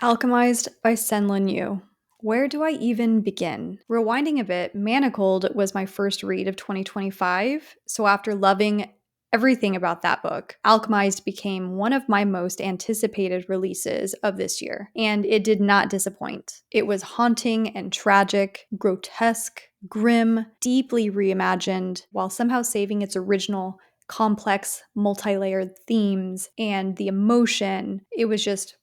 Alchemized by SenLinYu. Where do I even begin? Rewinding a bit, Manacled was my first read of 2025, so after loving everything about that book, Alchemized became one of my most anticipated releases of this year, and it did not disappoint. It was haunting and tragic, grotesque, grim, deeply reimagined, while somehow saving its original complex, multi-layered themes and the emotion. It was just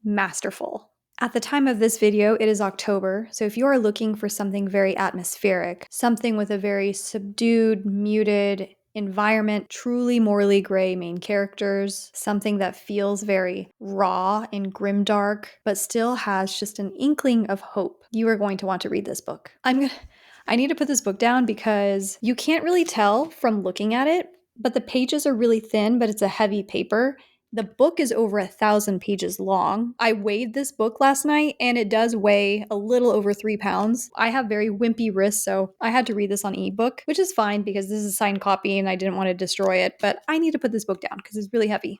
masterful. At the time of this video, it is October, so if you are looking for something very atmospheric, something with a very subdued, muted environment, truly morally gray main characters, something that feels very raw and grimdark, but still has just an inkling of hope, you are going to want to read this book. I need to put this book down because you can't really tell from looking at it, but the pages are really thin, but it's a heavy paper. The book is over 1,000 pages long. I weighed this book last night and it does weigh a little over 3 pounds. I have very wimpy wrists, so I had to read this on ebook, which is fine because this is a signed copy and I didn't want to destroy it, but I need to put this book down because it's really heavy.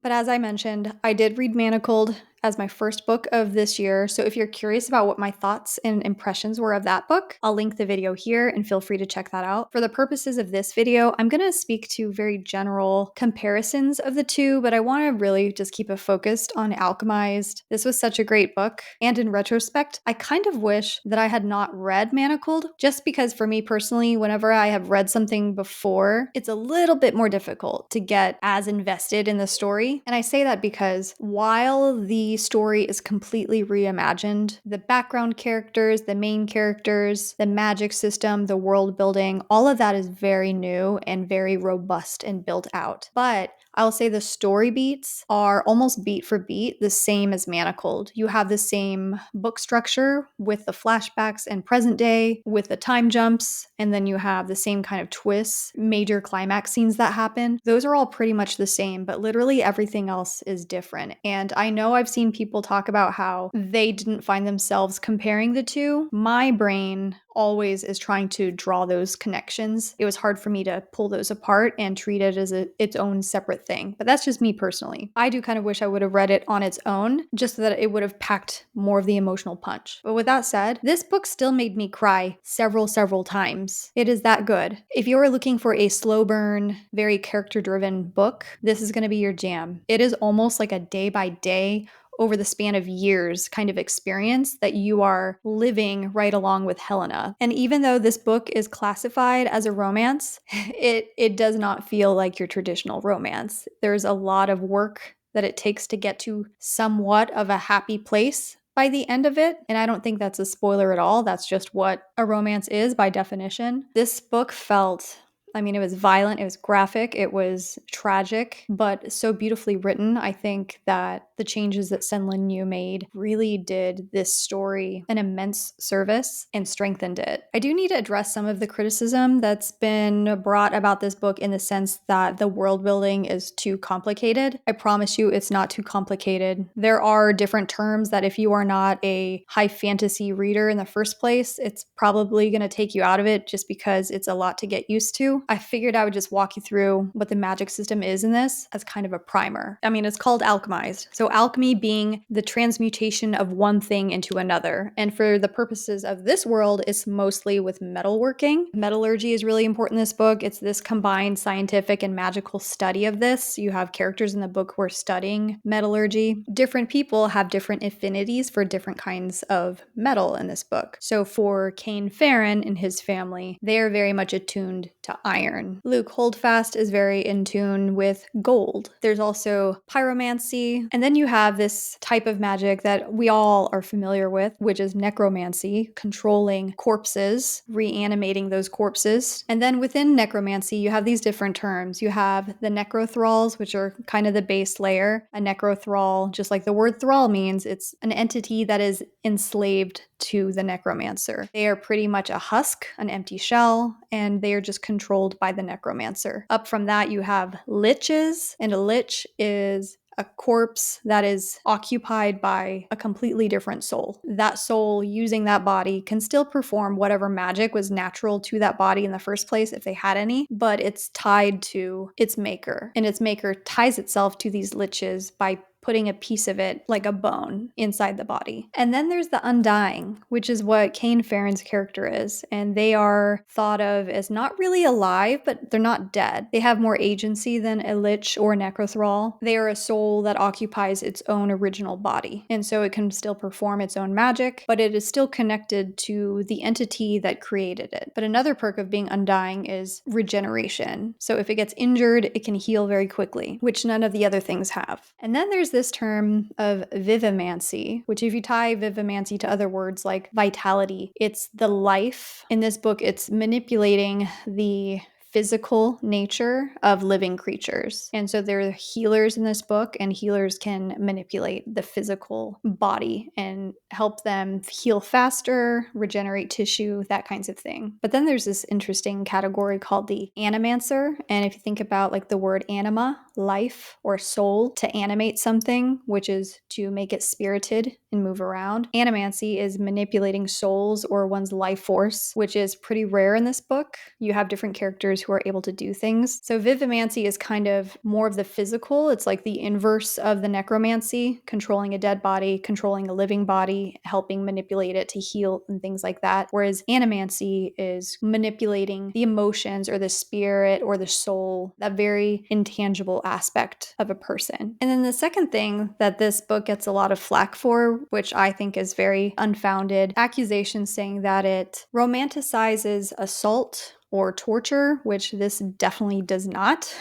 But as I mentioned, I did read Manacled as my first book of this year, so if you're curious about what my thoughts and impressions were of that book, I'll link the video here and feel free to check that out. For the purposes of this video, I'm going to speak to very general comparisons of the two, but I want to really just keep it focused on Alchemized. This was such a great book, and in retrospect, I kind of wish that I had not read Manacled, just because for me personally, whenever I have read something before, it's a little bit more difficult to get as invested in the story. And I say that because while the story is completely reimagined, the background characters, the main characters, the magic system, the world building, all of that is very new and very robust and built out. But I'll say the story beats are almost beat for beat the same as Manacled. You have the same book structure with the flashbacks and present day, with the time jumps, and then you have the same kind of twists, major climax scenes that happen. Those are all pretty much the same, but literally everything else is different. And I know I've seen people talk about how they didn't find themselves comparing the two. My brain always is trying to draw those connections. It was hard for me to pull those apart and treat it as its own separate thing. But that's just me personally. I do kind of wish I would have read it on its own, just so that it would have packed more of the emotional punch. But with that said, this book still made me cry several times. It is that good. If you are looking for a slow burn, very character driven book, this is going to be your jam. It is almost like a day by day, over the span of years kind of experience that you are living right along with Helena. And even though this book is classified as a romance, it does not feel like your traditional romance. There's a lot of work that it takes to get to somewhat of a happy place by the end of it. And I don't think that's a spoiler at all. That's just what a romance is by definition. This book felt, it was violent, it was graphic, it was tragic, but so beautifully written. I think that the changes that SenLinYu made really did this story an immense service and strengthened it. I do need to address some of the criticism that's been brought about this book in the sense that the world building is too complicated. I promise you it's not too complicated. There are different terms that if you are not a high fantasy reader in the first place, it's probably going to take you out of it just because it's a lot to get used to. I figured I would just walk you through what the magic system is in this as kind of a primer. It's called Alchemized. So alchemy being the transmutation of one thing into another. And for the purposes of this world, it's mostly with metalworking. Metallurgy is really important in this book. It's this combined scientific and magical study of this. You have characters in the book who are studying metallurgy. Different people have different affinities for different kinds of metal in this book. So for Kaine Farron and his family, they are very much attuned to iron. Luke Holdfast is very in tune with gold. There's also pyromancy, and then you have this type of magic that we all are familiar with, which is necromancy, controlling corpses, reanimating those corpses. And then within necromancy, you have these different terms. You have the necrothralls, which are kind of the base layer. A necrothrall, just like the word thrall means, it's an entity that is enslaved to the necromancer. They are pretty much a husk, an empty shell, and they are just controlled by the necromancer. Up from that, you have liches, and a lich is a corpse that is occupied by a completely different soul. That soul, using that body, can still perform whatever magic was natural to that body in the first place, if they had any, but it's tied to its maker. And its maker ties itself to these liches by putting a piece of it, like a bone, inside the body. And then there's the undying, which is what Kaine Farron's character is. And they are thought of as not really alive, but they're not dead. They have more agency than a lich or a necrothrall. They are a soul that occupies its own original body. And so it can still perform its own magic, but it is still connected to the entity that created it. But another perk of being undying is regeneration. So if it gets injured, it can heal very quickly, which none of the other things have. And then there's this term of vivimancy, which if you tie vivimancy to other words like vitality, it's the life. In this book, it's manipulating the physical nature of living creatures. And so there are healers in this book, and healers can manipulate the physical body and help them heal faster, regenerate tissue, that kinds of thing. But then there's this interesting category called the animancer. And if you think about like the word anima, life or soul, to animate something, which is to make it spirited and move around. Animancy is manipulating souls or one's life force, which is pretty rare in this book. You have different characters who are able to do things. So vivimancy is kind of more of the physical. It's like the inverse of the necromancy, controlling a dead body, controlling a living body, helping manipulate it to heal and things like that. Whereas animancy is manipulating the emotions or the spirit or the soul, that very intangible aspect of a person. And then the second thing that this book gets a lot of flack for, which I think is very unfounded, accusations saying that it romanticizes assault or torture, which this definitely does not.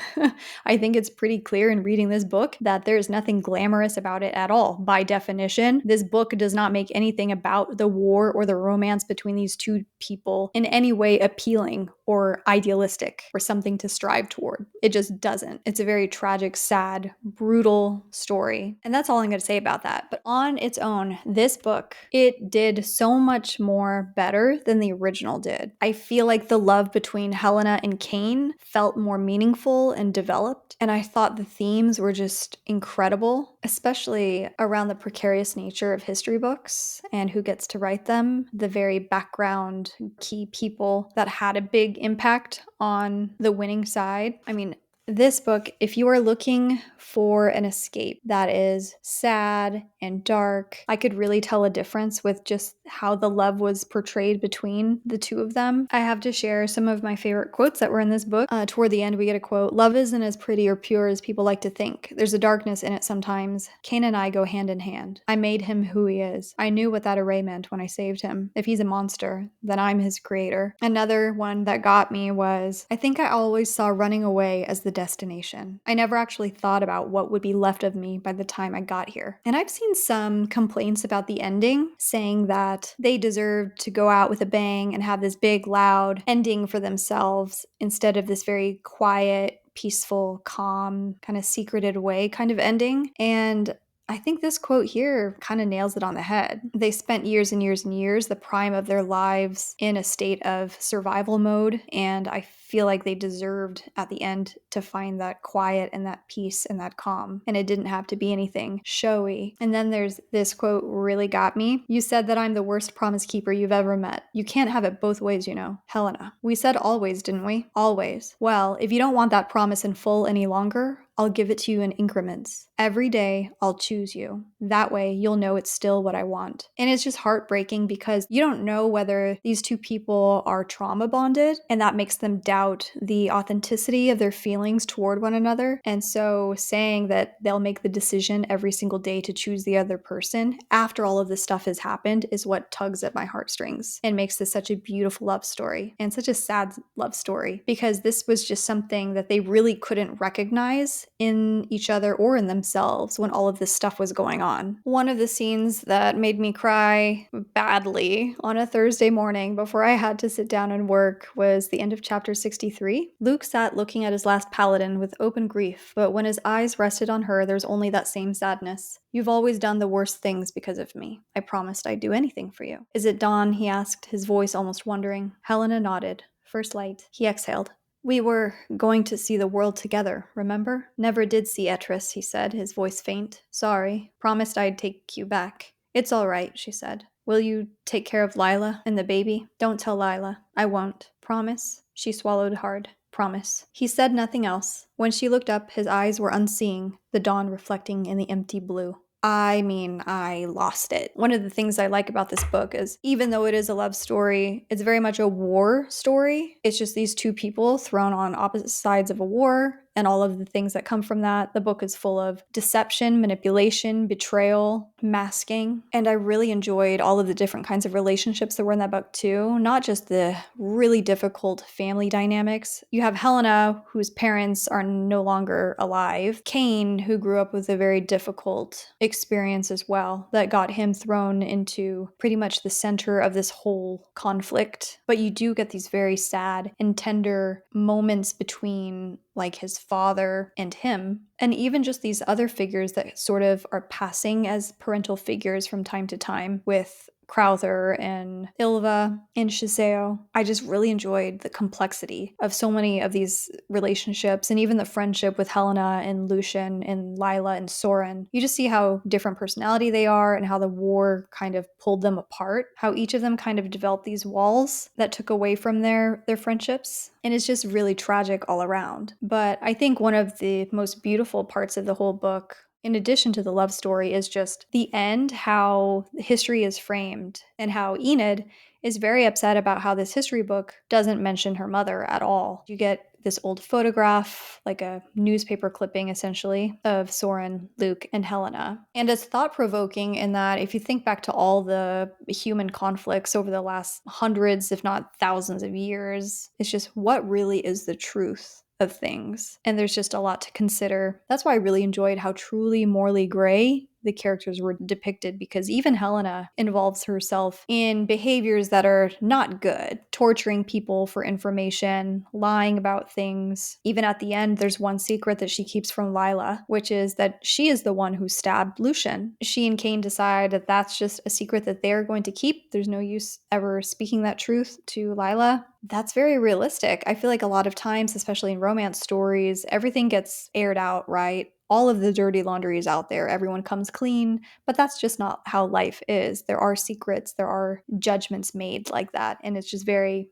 I think it's pretty clear in reading this book that there's nothing glamorous about it at all. By definition, this book does not make anything about the war or the romance between these two people in any way appealing or idealistic or something to strive toward. It just doesn't. It's a very tragic, sad, brutal story. And that's all I'm going to say about that. But on its own, this book, it did so much more better than the original did. I feel like the love between Helena and Kaine felt more meaningful and developed, and I thought the themes were just incredible, especially around the precarious nature of history books and who gets to write them, the very background key people that had a big impact on the winning side. I mean, this book, if you are looking for an escape that is sad and dark, I could really tell a difference with just how the love was portrayed between the two of them. I have to share some of my favorite quotes that were in this book. Toward the end, we get a quote: "Love isn't as pretty or pure as people like to think. There's a darkness in it sometimes. Kaine and I go hand in hand. I made him who he is. I knew what that array meant when I saved him. If he's a monster, then I'm his creator." Another one that got me was, "I think I always saw running away as the destination. I never actually thought about what would be left of me by the time I got here." And I've seen some complaints about the ending, saying that they deserved to go out with a bang and have this big, loud ending for themselves instead of this very quiet, peaceful, calm, kind of secreted away kind of ending. And I think this quote here kind of nails it on the head. They spent years and years and years, the prime of their lives, in a state of survival mode, and I feel like they deserved at the end to find that quiet and that peace and that calm, and it didn't have to be anything showy. And then there's this quote really got me. "You said that I'm the worst promise keeper you've ever met. You can't have it both ways, you know. Helena, we said always, didn't we? Always. Well, if you don't want that promise in full any longer, I'll give it to you in increments. Every day, I'll choose you. That way, you'll know it's still what I want." And it's just heartbreaking because you don't know whether these two people are trauma bonded, and that makes them doubt the authenticity of their feelings toward one another. And so saying that they'll make the decision every single day to choose the other person after all of this stuff has happened is what tugs at my heartstrings and makes this such a beautiful love story and such a sad love story, because this was just something that they really couldn't recognize in each other or in themselves when all of this stuff was going on. One of the scenes that made me cry badly on a Thursday morning before I had to sit down and work was the end of chapter 63. Luke sat looking at his last paladin with open grief, but when his eyes rested on her, there was only that same sadness. "You've always done the worst things because of me. I promised I'd do anything for you." "Is it dawn?" he asked, his voice almost wondering. Helena nodded. "First light." He exhaled. "We were going to see the world together, remember?" "Never did see Etris," he said, his voice faint. "Sorry. Promised I'd take you back." "It's all right," she said. "Will you take care of Lila and the baby?" "Don't tell Lila." "I won't." "Promise?" She swallowed hard. Promise." He said nothing else. When she looked up, his eyes were unseeing, the dawn reflecting in the empty blue. I mean, I lost it. One of the things I like about this book is even though it is a love story, it's very much a war story. It's just these two people thrown on opposite sides of a war and all of the things that come from that. The book is full of deception, manipulation, betrayal, masking. And I really enjoyed all of the different kinds of relationships that were in that book too, not just the really difficult family dynamics. You have Helena, whose parents are no longer alive, Kaine, who grew up with a very difficult experience as well that got him thrown into pretty much the center of this whole conflict. But you do get these very sad and tender moments between like his father and him, and even just these other figures that sort of are passing as parental figures from time to time with Crowther and Ilva and Shiseo. I just really enjoyed the complexity of so many of these relationships and even the friendship with Helena and Lucian and Lila and Soren. You just see how different personality they are and how the war kind of pulled them apart, how each of them kind of developed these walls that took away from their friendships. And it's just really tragic all around. But I think one of the most beautiful parts of the whole book, in addition to the love story, is just the end, how history is framed, and how Enid is very upset about how this history book doesn't mention her mother at all. You get this old photograph, like a newspaper clipping essentially, of Soren, Luke, and Helena. And it's thought-provoking in that if you think back to all the human conflicts over the last hundreds, if not thousands of years, it's just what really is the truth of things. And there's just a lot to consider. That's why I really enjoyed how truly morally gray the characters were depicted, because even Helena involves herself in behaviors that are not good, torturing people for information, lying about things. Even at the end, there's one secret that she keeps from Lila, which is that she is the one who stabbed Lucian. She and Kaine decide that that's just a secret that they're going to keep. There's no use ever speaking that truth to Lila. That's very realistic. I feel like a lot of times, especially in romance stories, everything gets aired out, right? All of the dirty laundry is out there. Everyone comes clean, but that's just not how life is. There are secrets, there are judgments made like that, and it's very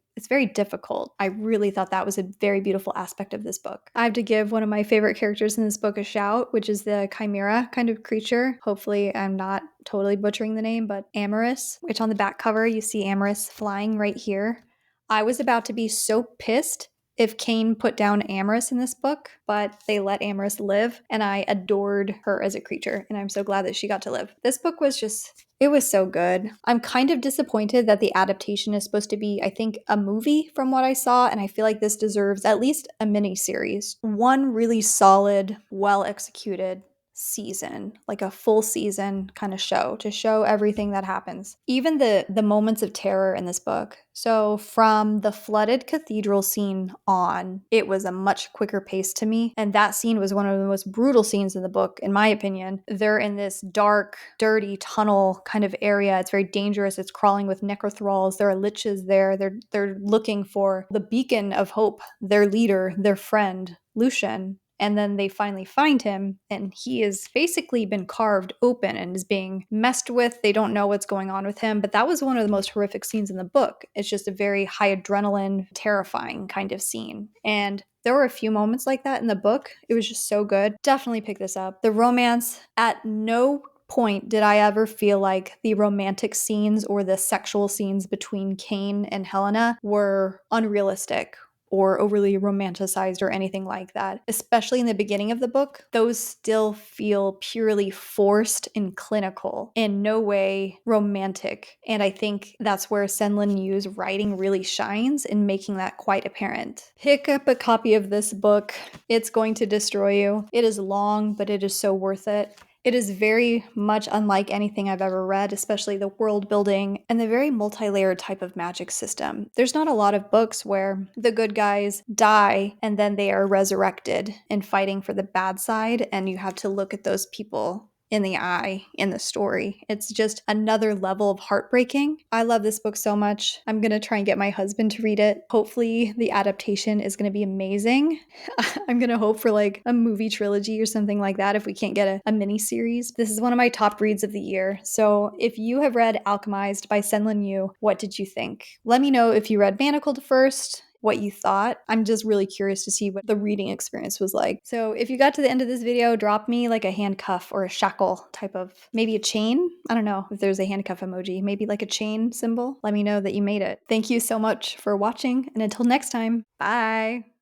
difficult. I really thought that was a very beautiful aspect of this book. I have to give one of my favorite characters in this book a shout, which is the chimera kind of creature. Hopefully I'm not totally butchering the name, but Amaris, which on the back cover you see Amaris flying right here. I was about to be so pissed if Kaine put down Amaris in this book, but they let Amaris live, and I adored her as a creature, and I'm so glad that she got to live. This book was it was so good. I'm kind of disappointed that the adaptation is supposed to be, I think, a movie from what I saw, and I feel like this deserves at least a mini-series. One really solid, well-executed season, like a full season kind of show to show everything that happens, even the moments of terror in this book. So from the flooded cathedral scene on, it was a much quicker pace to me, and that scene was one of the most brutal scenes in the book, in my opinion. They're in this dark, dirty tunnel kind of area. It's very dangerous. It's crawling with necrothralls. There are liches there. They're looking for the beacon of hope, their leader, their friend, Lucian. And then they finally find him, and he has basically been carved open and is being messed with. They don't know what's going on with him, but that was one of the most horrific scenes in the book. It's just a very high adrenaline, terrifying kind of scene. And there were a few moments like that in the book. It was just so good. Definitely pick this up. The romance, at no point did I ever feel like the romantic scenes or the sexual scenes between Kaine and Helena were unrealistic or overly romanticized or anything like that. Especially in the beginning of the book, those still feel purely forced and clinical, in no way romantic. And I think that's where SenLinYu's writing really shines in making that quite apparent. Pick up a copy of this book. It's going to destroy you. It is long, but it is so worth it. It is very much unlike anything I've ever read, especially the world building and the very multi-layered type of magic system. There's not a lot of books where the good guys die and then they are resurrected and fighting for the bad side, and you have to look at those people in the eye in the story. It's just another level of heartbreaking. I love this book so much. I'm going to try and get my husband to read it. Hopefully the adaptation is going to be amazing. I'm going to hope for like a movie trilogy or something like that if we can't get a mini series. This is one of my top reads of the year. So if you have read Alchemized by SenLinYu, what did you think? Let me know if you read Manacled first, what you thought. I'm just really curious to see what the reading experience was like. So if you got to the end of this video, drop me like a handcuff or a shackle type of, maybe a chain. I don't know if there's a handcuff emoji, maybe like a chain symbol. Let me know that you made it. Thank you so much for watching, and until next time, bye.